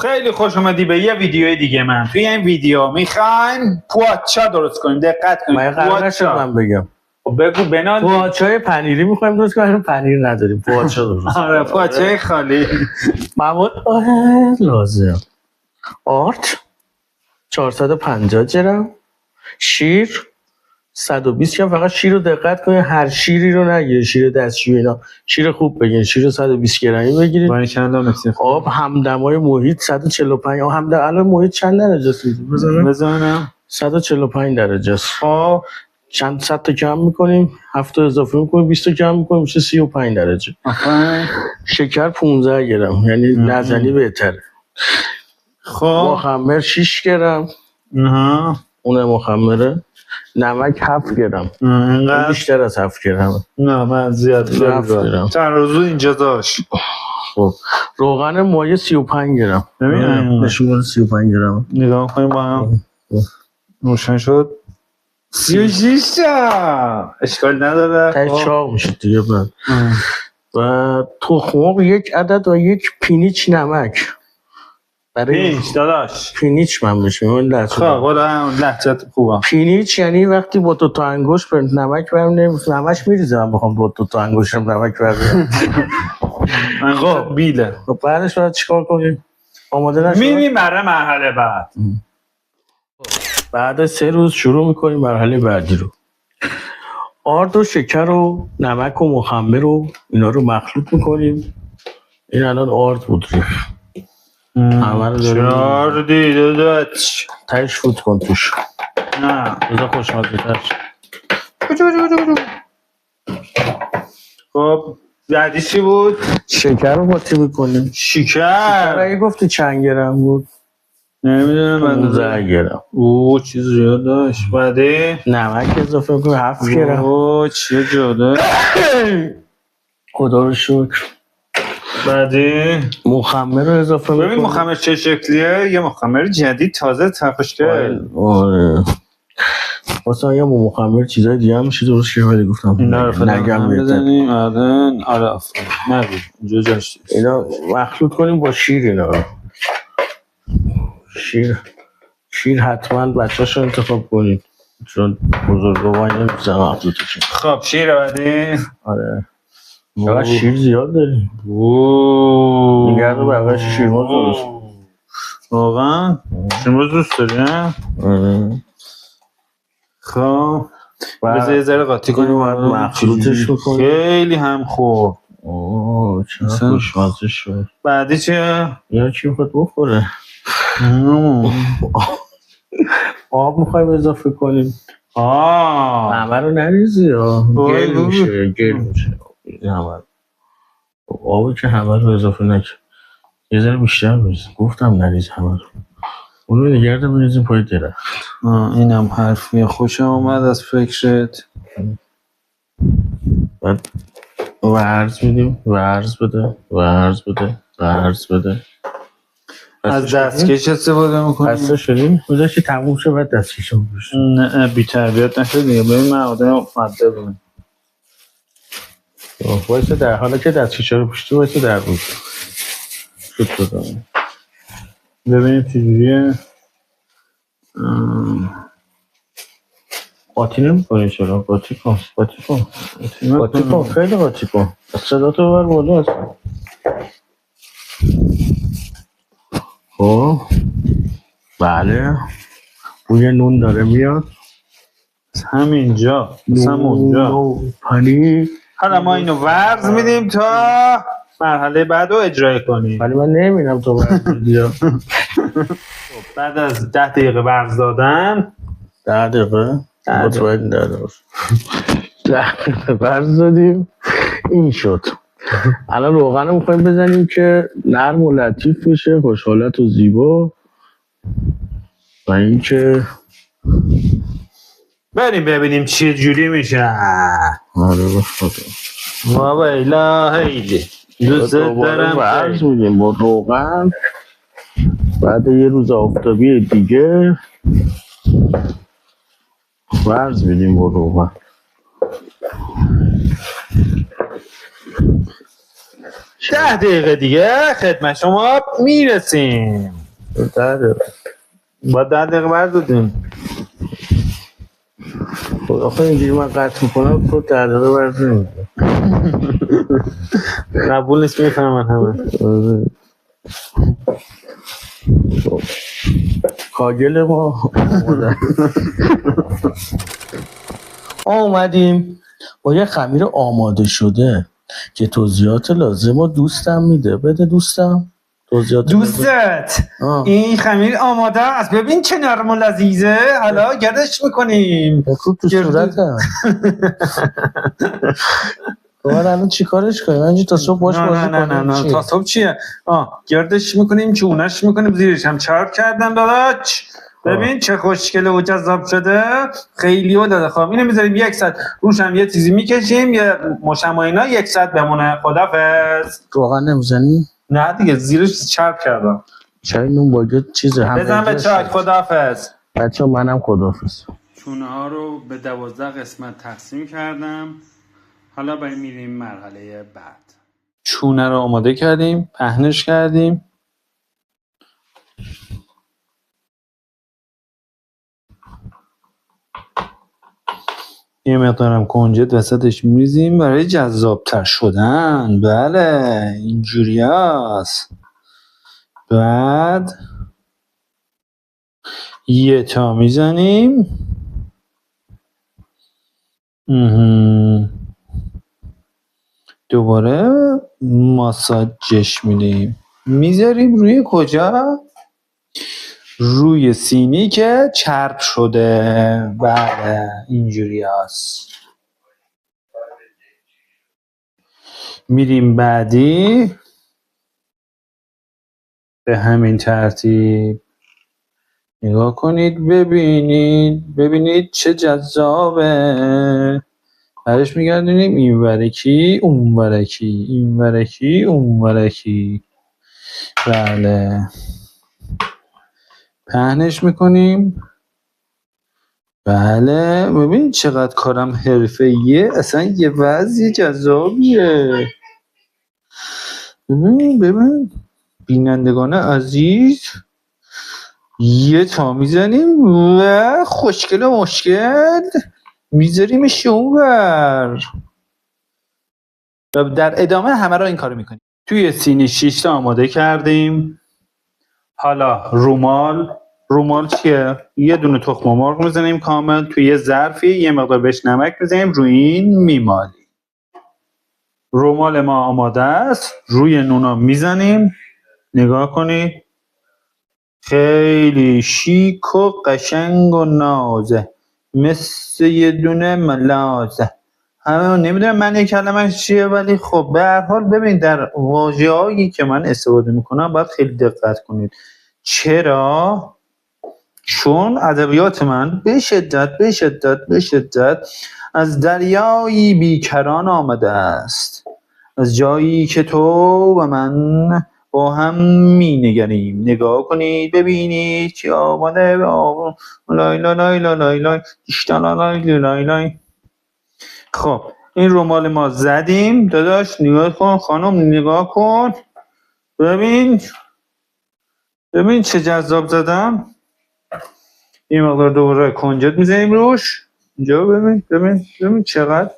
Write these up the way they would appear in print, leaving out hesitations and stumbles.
خیلی خوش اومدی به یه ویدیو دیگه. من توی این ویدیو میخوایم پوآچا درست کنیم. دقت کنیم. من قرار نشد من بگم. بگو بنال. پوآچای پنیری میخوایم درست کنیم، پنیر نداریم، پوآچا درست. آره پوآچای خالی. مواد لازم: آرد 450 گرم، شیر 120 گرم. فقط شیر رو دقت کنید هر شیری رو نگیرید، شیر دستشویی اینا، شیر خوب بگیرید، شیر 120 گرمی بگیرید. ولی چند تا آب همدمای محیط 145. همدم الان محیط چند درجه است؟ بزنم 145 درجه است. خب چند صد تا کم میکنیم، 7 اضافه میکنیم، 20 تا کم میکنیم، میشه 35 درجه. شکر 15 گرم، یعنی نزنی بهتره. خب مخمر 6 گرم، اون مخمره. نمک 7 گرم، اینقدر بیشتر از 7 گرم. نه من زیاد گرم. چند روزو اینجا داشت. خب روغن مایع 35 گرم. ببین نشون 35 گرم. نگاه کنیم با هم. روشن شد 36 تا. اشکال نداره. تا چاق میشه دیگه. و تخم مرغ 1 عدد و 1 پینیچ نمک. پینیچ داداش. پینیچ من بشه اون لحظه. خب والا لحظت خوبه. پینیچ یعنی وقتی با 2 تا انگشت پر نمک برم نمک میریزه. من بخوام با 2 تا انگشتم نمک برم. خب بیله. خب بعدش باید چیکار کنیم؟ آماده نشد؟ میریم برای مرحله بعد. بعد 3 روز شروع میکنیم مرحله بعدی رو. آرد و شکر و نمک و مخمر و اینا رو مخلوط میکنیم. این الان آرد بود ریخ. همه رو داریم. چاردی داداش. تایش فوت کن توش. نه بذار خوشمزه تر. خب بعدی چی بود؟ شکر رو قاطی میکنیم. شکر اگه گفتی چند گرم بود؟ نمیدونم. 15 گرم. اوه چیز زیاد داشت. بعدی نمک اضافه میکنیم 7 گرم. اوه چیه جاده. خدا رو شکر. بعدی مخمر رو اضافه میکنیم. ببین مخمر چه شکلیه؟ یه مخمر جدید تازه خوشگل. آره واسه یه مخمر چیزای دیگه هم میشه درست که ولی گفتم اینا رو نگم بزنیم. آره افرین نگو اینجا جاش اینا مخلوط کنیم با شیر. اینا شیر حتما بچه‌شو انتخاب کنید چون بزرگوار نمی‌تونن مخلوطش. خب شیر بعدی. آره چقدر شیر زیاد داریم. میگرده بقیه‌اش شیرمرغ درست. واقعا شیرمرغ دوست داری نه؟ آره. خب بذار یه ذره قاطی کنیم مخلوطش میکنیم. خیلی هم خوب. اوه چقدر خوشمزه شد. بعدی چیه؟ یا چی میخواد بخوره؟ آب میخوایم اضافه کنیم. همه رو نریزی گل میشه. آبی که همه رو اضافه نکن. یه ذره بیشتر بریز. گفتم نریز همه رو. اون رو نگرده بریزیم پای درخت. اینم حرفیه. خوشم اومد از فکرت. بعد ورز میدیم. ورز بده. از دستکش استفاده میکنیم. بسته شدیم. بذار که تموم شد بعد دستکش رو بشیم. نه بی تربیت نشد دیگه. ببین من آدم مؤدبم. وایسا در حالا که دستکش رو پوشتی وایسا در بود. شد بدم. ببینیم چجوریه. قاطی نمی‌کنی چرا؟ قاطی کن. خیلی قاطی کن. صدا تو ببر بالا هست. خب بله بوی نون داره میاد. همینجا پنیر. حالا ما اینو ورز میدیم تا مرحله بعد رو اجرای کنیم. ولی من نمیدونم تو ورز میدی. بعد از 10 دقیقه ورز دادن 10 دقیقه مطمئن 10 دقیقه ورز دادیم این شد. الان روغن رو میخوایم بزنیم که نرم و لطیف بشه، خوشحالت و زیبا. و این که بریم ببینیم چه جوری میشه. آره بخدا بابا الهی دوست دارم. ورز میدیم با روغن. بعد یه روز آفتابی دیگه ورز میدیم با روغن. 10 دقیقه دیگه خدمت شما میرسیم. 10 دقیقه با 10 دقیقه بردودیم. خب آخه اینجوری من قطع میکنم تو 10 دقیقه بردودیم. قبول نیست میفهمن همه. کاگل ما اومدیم با یه خمیر آماده شده که توضیحات لازم رو دوستم میده. بده دوستم توضیحات دوستت این خمیر آماده است. ببین چه نرم و لذیذه. حالا گردش میکنیم. بکوب تو صورتم. باید الان چی کارش کنیم؟ اینجا تا صبح باش بازی کنیم. نه تا صبح چیه؟ گردش میکنیم، چونش میکنیم، زیرش هم چرب کردم داداش. ببین چه خوشگله و جذاب شده. خیلی و داده. خب اینو میذاریم 1 ساعت روش هم یه چیزی میکشیم، یه مشم و اینا 1 ساعت بمونه. خدافظ. روغن نمیزنی؟ نه دیگه زیرش چرب کردم. چای نون باگت چیزه هم بزن به چای. خدافظ. بچه منم خدافظ. چونه ها رو به 12 قسمت تقسیم کردم. حالا بریم میریم مرحله بعد. چونه رو آماده کردیم، پهنش کردیم. یه مقدارم کنجد وسطش میریزیم برای جذابتر شدن. بله اینجوری هست. بعد یه تا میزنیم. دوباره ماساژش میدیم. میذاریم روی کجا؟ روی سینی که چرب شده. بله اینجوری هست. میریم بعدی به همین ترتیب. نگاه کنید ببینید چه جذابه. بعدش میگردونیم این ورکی اون ورکی، این ورکی اون ورکی. بله پهنش میکنیم. بله ببین چقدر کارم حرفه‌ایه. اصلا یه وضعی جذابیه. ببین بینندگان عزیز یه تا میزنیم و خوشگل و مشکل میذاریمش اونور. در ادامه همه رو این کارو میکنیم. توی سینی 6 تا آماده کردیم. حالا رومال چیه؟ یه دونه تخم مرغ میزنیم کامل توی یه ظرفی، یه مقدار بهش نمک میزنیم، روی این میمالیم. رومال ما آماده است. روی نونا میزنیم. نگاه کنید خیلی شیک و قشنگ و نازه، مثل یه دونه ملازه. همه نمیدونم معنی کلمش چیه، ولی خب به هر حال ببین در واژه‌هایی که من استفاده میکنم باید خیلی دقت کنید. چرا؟ چون ادبیات من به شدت از دریایی بیکران آمده است. از جایی که تو و من با هم می نگریم. نگاه کنید ببینید که آمده لای لای لای لای لای لای لای. خب این رومال ما زدیم. داداش نگاه کن، خانم نگاه کن، ببین چه جذاب زدم. این مقدار دوباره کنجد میزنیم روش. اینجا ببین چقدر.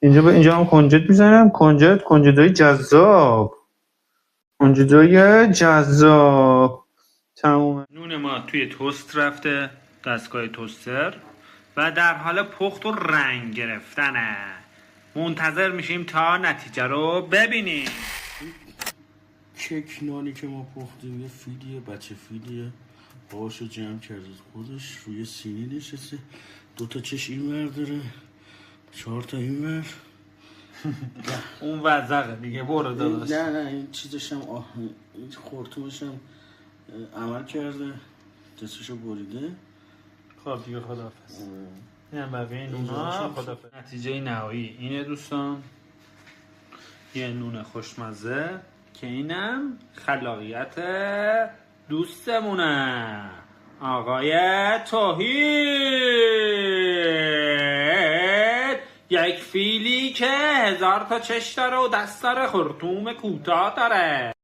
اینجا هم کنجد میزنم. کنجدهای جذاب. تموم. نون ما توی توست رفته، دستگاه توستر، و در حال پخت و رنگ گرفتنه. منتظر میشیم تا نتیجه رو ببینیم. کیک نانی که ما پختیم یه فیلیه، بچه فیلیه، باهاشو جمع کرده خودش روی سینی نشسته. 2 تا چش این ور داره، 4 تا این ور. اون وزقه دیگه. برو داداش. نه این چیزش هم این خورتومش هم عمل کرده، دستشو بریده. خب دیگه خداحافظ. این هم بقیه نونا. خداحافظ. نتیجه نهایی اینه دوستان. یه نون خوشمزه که اینم خلاقیت دوستمونه آقای توحید. یک فیلی که 1000 تا چش داره و دست داره خرطوم کوتاه داره.